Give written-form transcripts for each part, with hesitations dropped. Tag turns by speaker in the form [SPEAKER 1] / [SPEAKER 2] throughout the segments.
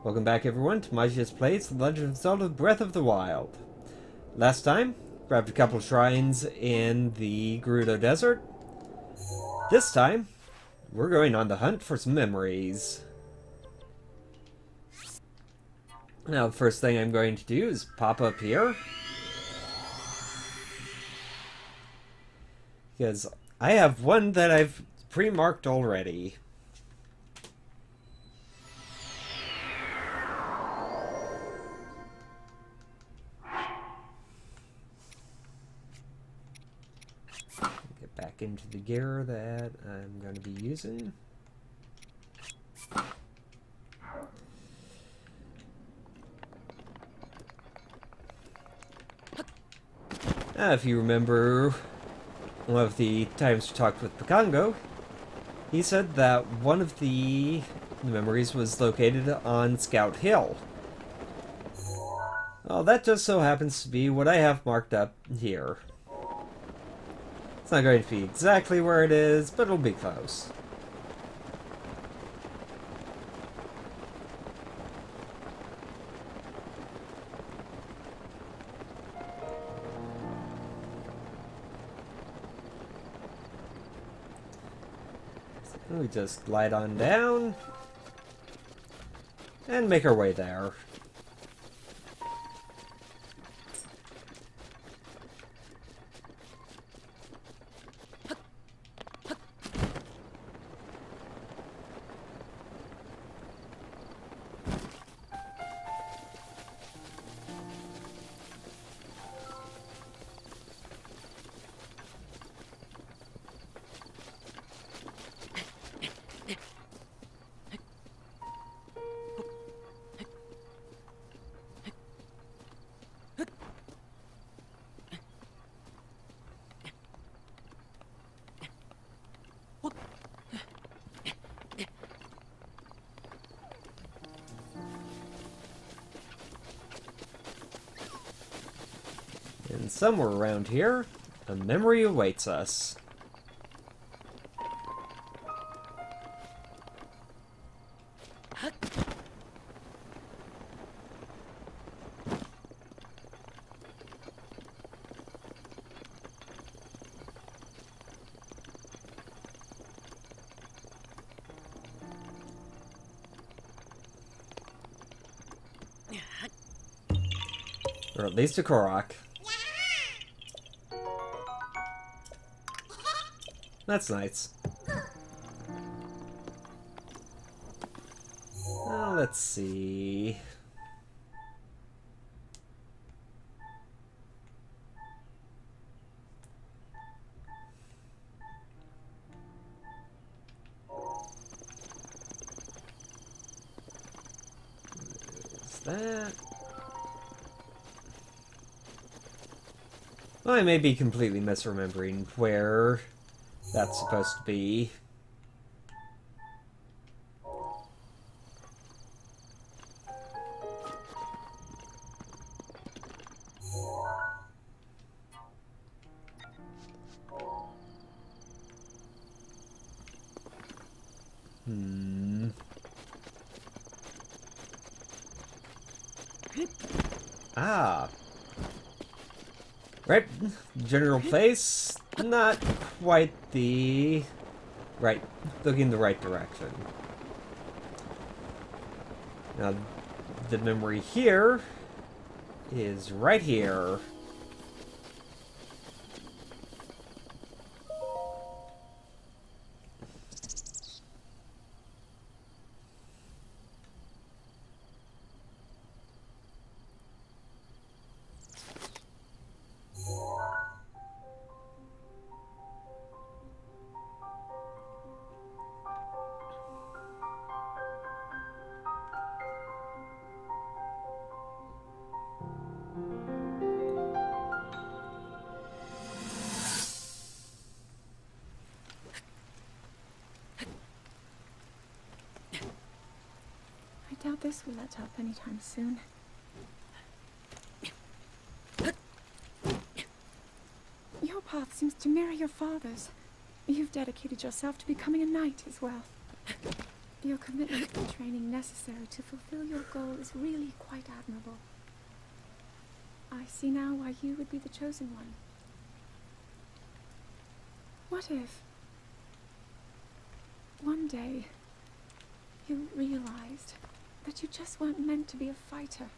[SPEAKER 1] Welcome back everyone to Magius Plays The Legend of Zelda Breath of the Wild. Last time, grabbed a couple shrines in the Gerudo Desert. This time, we're going on the hunt for some memories. Now the first thing I'm going to do is pop up here. Because I have one that I've pre-marked already. Get back into the gear that I'm going to be using. If you remember one of the times we talked with Picango, he said that one of the memories was located on Scout Hill. Well, that just so happens to be what I have marked up here. It's not going to be exactly where it is, but it'll be close. We just glide on down and make our way there. And somewhere around here, a memory awaits us. Or at least a Korok. That's nice. Well, let's see. Is that? Well, I may be completely misremembering where that's supposed to be. Ah. Right, general place, not quite the right, looking the right direction. Now, the memory here is right here.
[SPEAKER 2] I doubt this will let up anytime soon. Your path seems to mirror your father's. You've dedicated yourself to becoming a knight as well. Your commitment to the training necessary to fulfill your goal is really quite admirable. I see now why you would be the chosen one. What if one day you realized that you just weren't meant to be a fighter?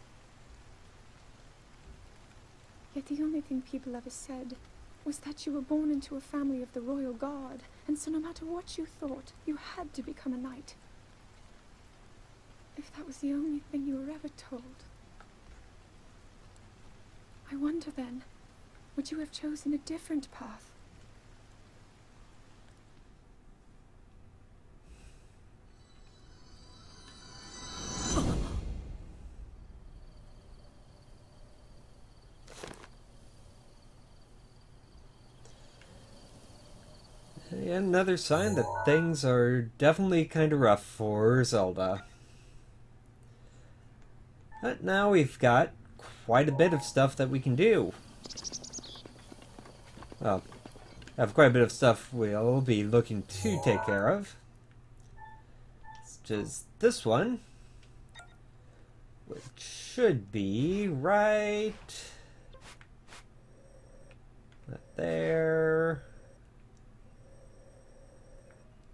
[SPEAKER 2] Yet the only thing people ever said was that you were born into a family of the royal guard, and so no matter what you thought, you had to become a knight. If that was the only thing you were ever told, I wonder then, would you have chosen a different path?
[SPEAKER 1] Another sign that things are definitely kind of rough for Zelda. But now we've got quite a bit of stuff that we can do. Well, have quite a bit of stuff we'll be looking to take care of. Such as this one, which should be right there.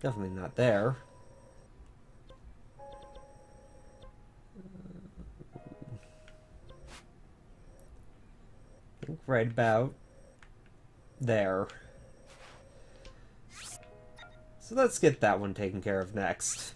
[SPEAKER 1] Definitely not there. I think right about there. So let's get that one taken care of next.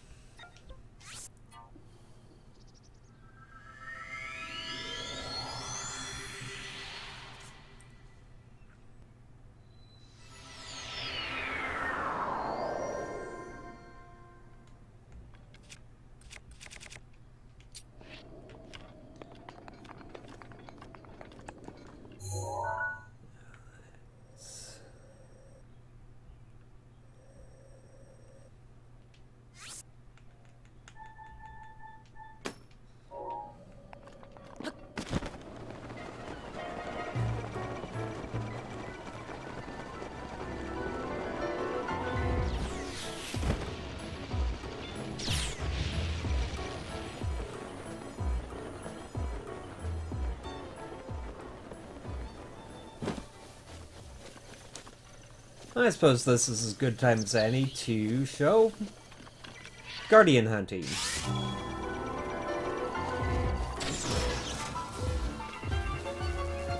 [SPEAKER 1] I suppose this is as good time as any to show guardian hunting.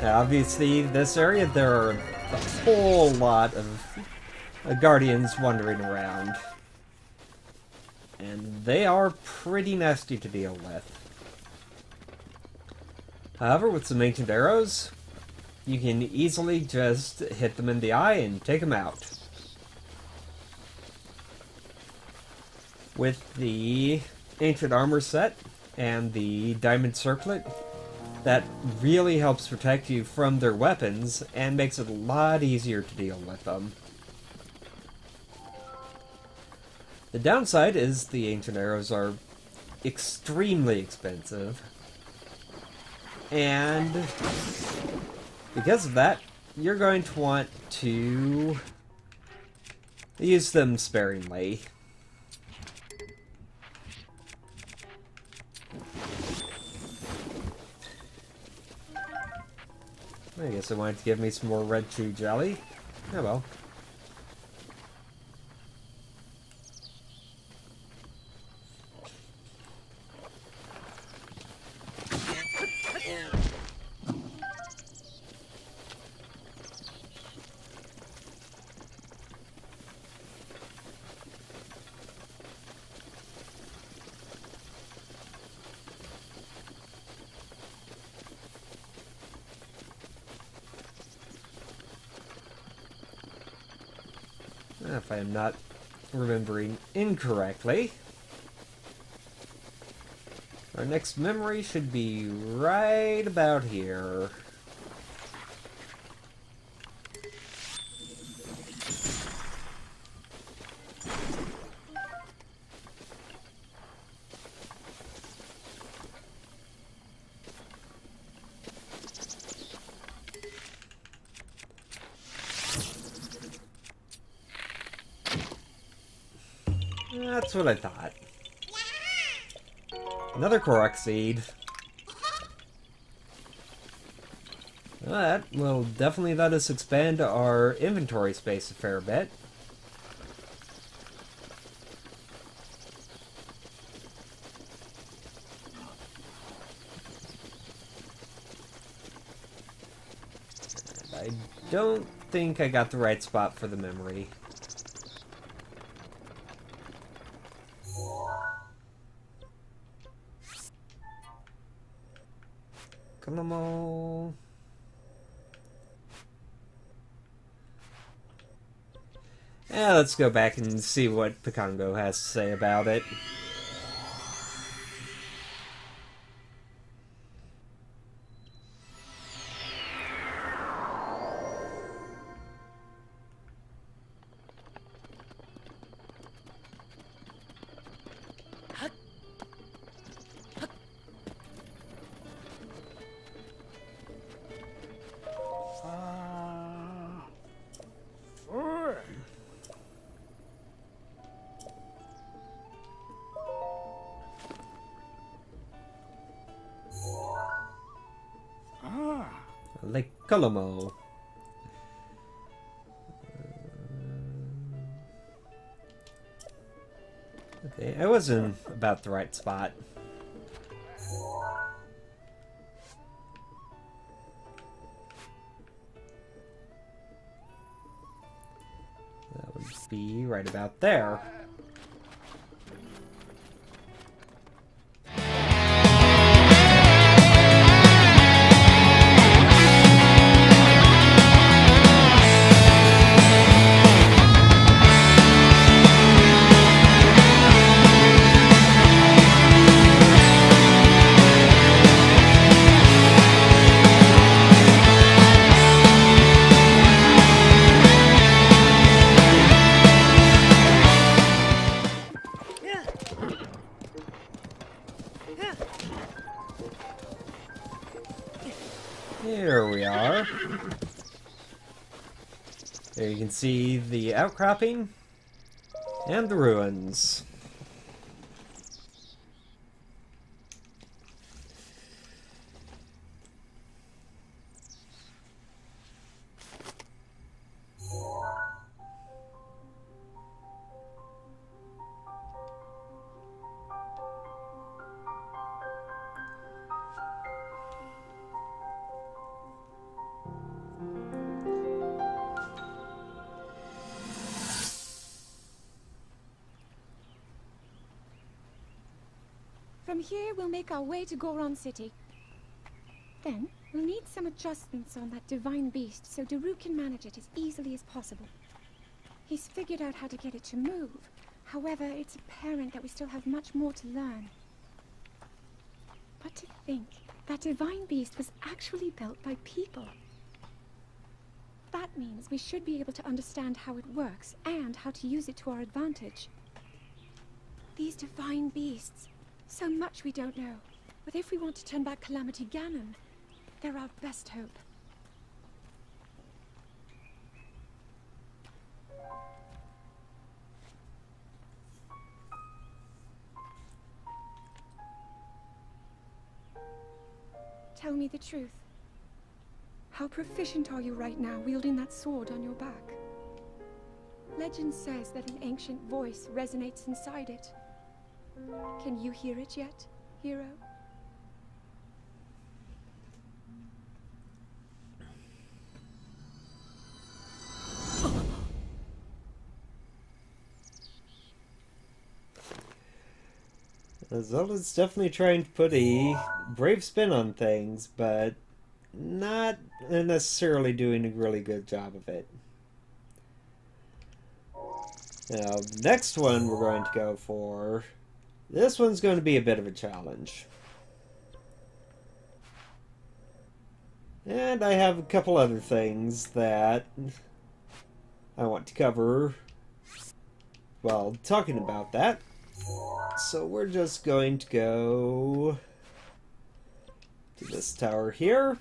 [SPEAKER 1] Now, obviously, this area, there are a whole lot of guardians wandering around. And they are pretty nasty to deal with. However, with some ancient arrows, you can easily just hit them in the eye and take them out. With the ancient armor set and the diamond circlet, that really helps protect you from their weapons and makes it a lot easier to deal with them. The downside is the ancient arrows are extremely expensive, and because of that, you're going to want to use them sparingly. I guess it wanted to give me some more red chew jelly. Oh well. If I am not remembering incorrectly, our next memory should be right about here. That's what I thought. Another Korok seed. Well, that will definitely let us expand our inventory space a fair bit. I don't think I got the right spot for the memory. Come on. Yeah, let's go back and see what Picongo has to say about it. Lake Colomo. Okay, I was in about the right spot. That would be right about there. Here we are. There you can see the outcropping and the ruins.
[SPEAKER 2] From here, we'll make our way to Goron City. Then, we'll need some adjustments on that divine beast so Daru can manage it as easily as possible. He's figured out how to get it to move. However, it's apparent that we still have much more to learn. But to think, that divine beast was actually built by people. That means we should be able to understand how it works and how to use it to our advantage. These divine beasts, so much we don't know. But if we want to turn back Calamity Ganon, they're our best hope. Tell me the truth. How proficient are you right now wielding that sword on your back? Legend says that an ancient voice resonates inside it. Can you hear it yet, hero?
[SPEAKER 1] Zelda's definitely trying to put a brave spin on things, but not necessarily doing a really good job of it. Now, next one we're going to go for, this one's going to be a bit of a challenge. And I have a couple other things that I want to cover while talking about that. So we're just going to go to this tower here.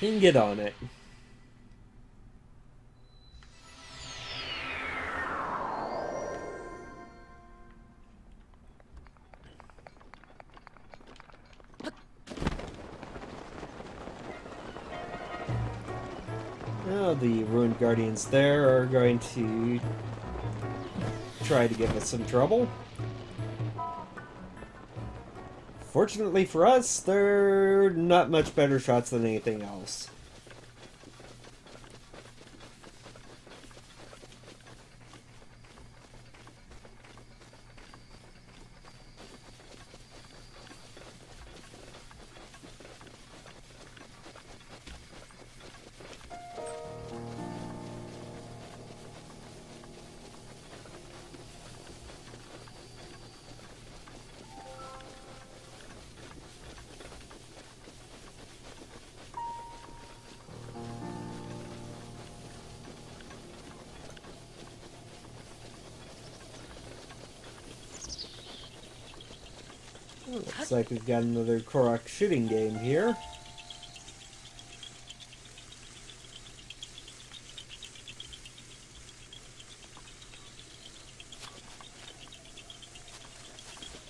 [SPEAKER 1] And get on it. The ruined guardians there are going to try to give us some trouble. Fortunately for us, they're not much better shots than anything else. Looks like we've got another Korok shooting game here.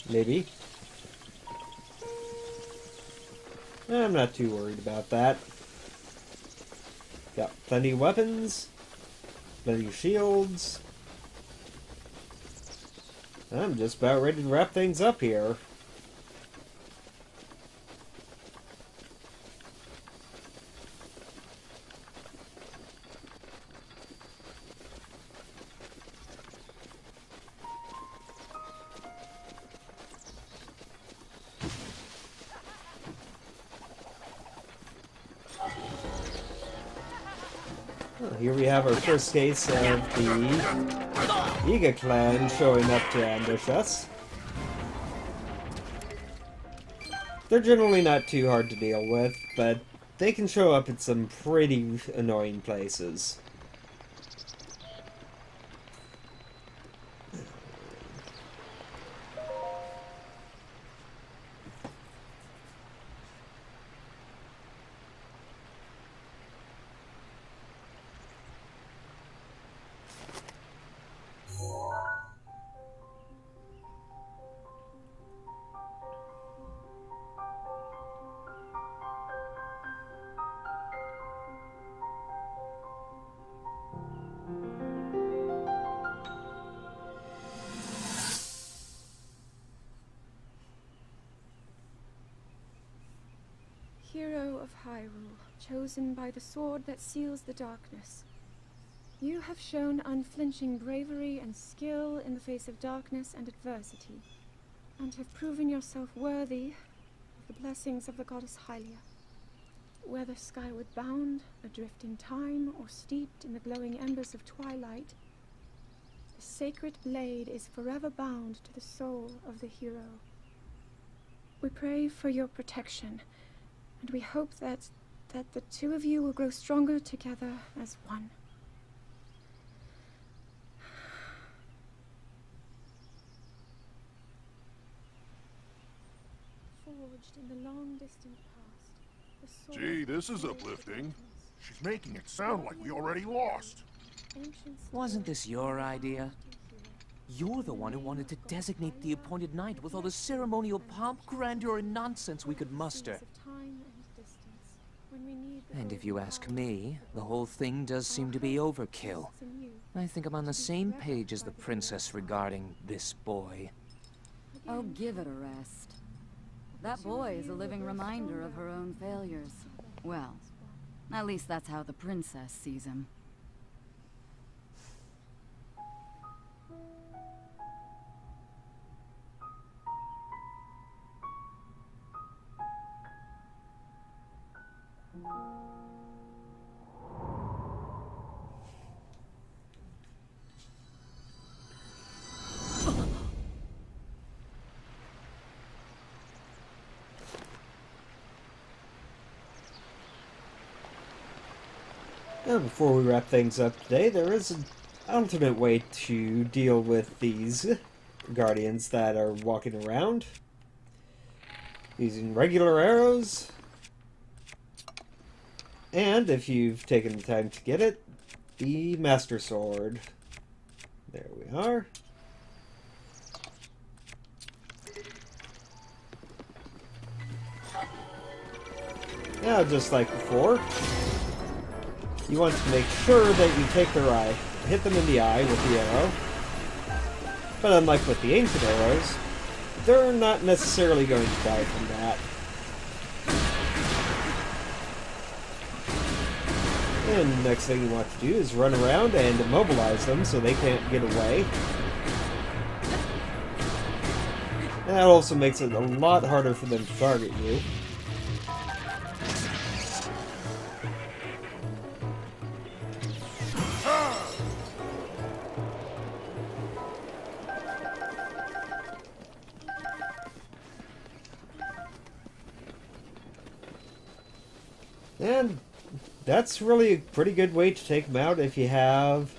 [SPEAKER 1] Maybe. I'm not too worried about that. Got plenty of weapons, plenty of shields. I'm just about ready to wrap things up here. Well, here we have our first case of the Iga clan showing up to ambush us. They're generally not too hard to deal with, but they can show up at some pretty annoying places.
[SPEAKER 2] Hero of Hyrule, chosen by the sword that seals the darkness. You have shown unflinching bravery and skill in the face of darkness and adversity, and have proven yourself worthy of the blessings of the goddess Hylia. Whether skyward bound, adrift in time, or steeped in the glowing embers of twilight, the sacred blade is forever bound to the soul of the hero. We pray for your protection, and we hope that the two of you will grow stronger together as one. Forged in the long distant past, the sword.
[SPEAKER 3] Gee, this is uplifting. She's making it sound like we already lost.
[SPEAKER 4] Wasn't this your idea? You're the one who wanted to designate the appointed knight with all the ceremonial pomp, grandeur, and nonsense we could muster. And if you ask me, the whole thing does seem to be overkill. I think I'm on the same page as the princess regarding this boy.
[SPEAKER 5] Oh, give it a rest. That boy is a living reminder of her own failures. Well, at least that's how the princess sees him.
[SPEAKER 1] Now, before we wrap things up today, there is an alternate way to deal with these guardians that are walking around. Using regular arrows. And, if you've taken the time to get it, the Master Sword. There we are. Now, just like before, you want to make sure that you take their eye, hit them in the eye with the arrow. But unlike with the ancient arrows, they're not necessarily going to die from that. And the next thing you want to do is run around and immobilize them so they can't get away. And that also makes it a lot harder for them to target you. And that's really a pretty good way to take them out if you have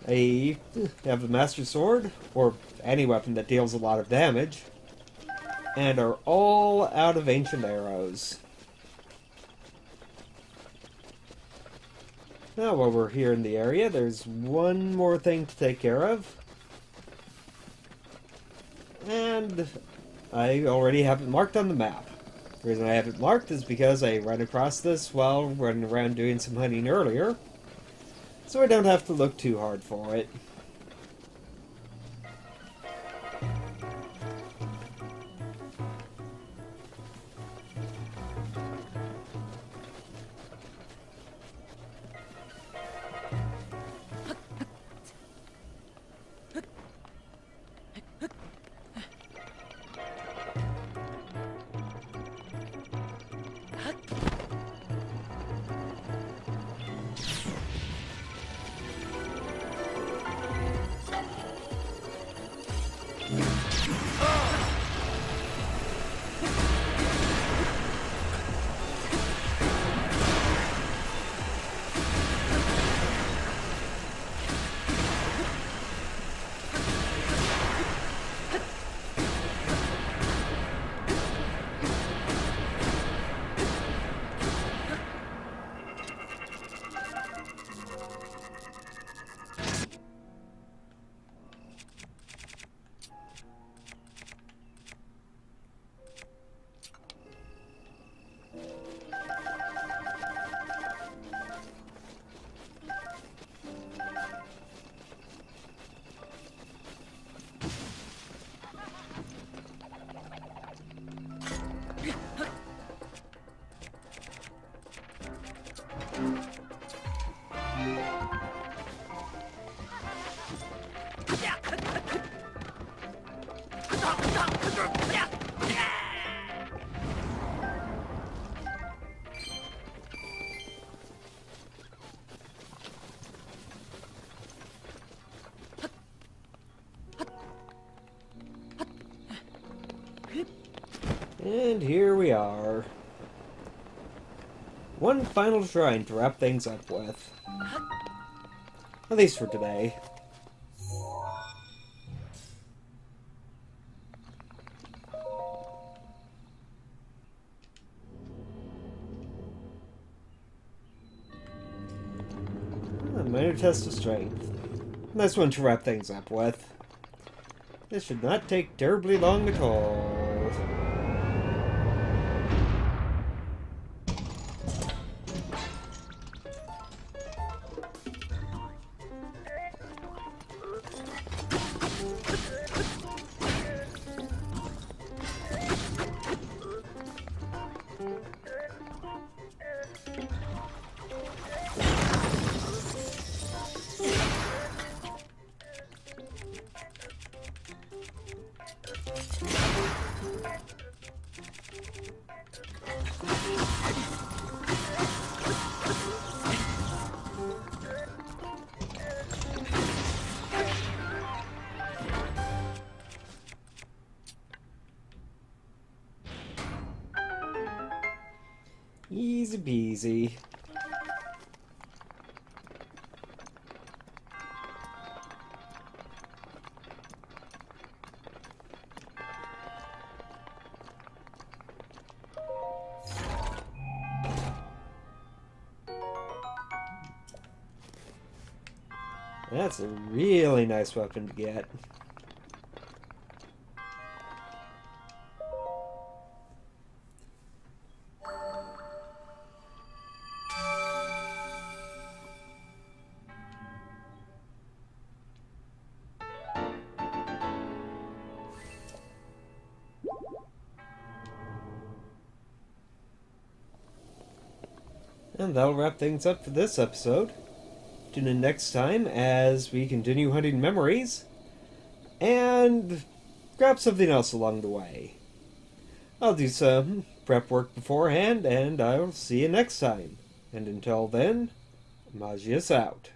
[SPEAKER 1] the Master Sword, or any weapon that deals a lot of damage, and are all out of ancient arrows. Now, while we're here in the area, there's one more thing to take care of. And I already have it marked on the map. The reason I have it marked is because I ran across this while running around doing some hunting earlier, so I don't have to look too hard for it. And here we are. One final shrine to wrap things up with. At least for today. A minor test of strength. Nice one to wrap things up with. This should not take terribly long at all. Easy peasy. That's a really nice weapon to get. And that'll wrap things up for this episode. Tune in next time as we continue hunting memories and grab something else along the way. I'll do some prep work beforehand, and I'll see you next time. And until then, Magius out.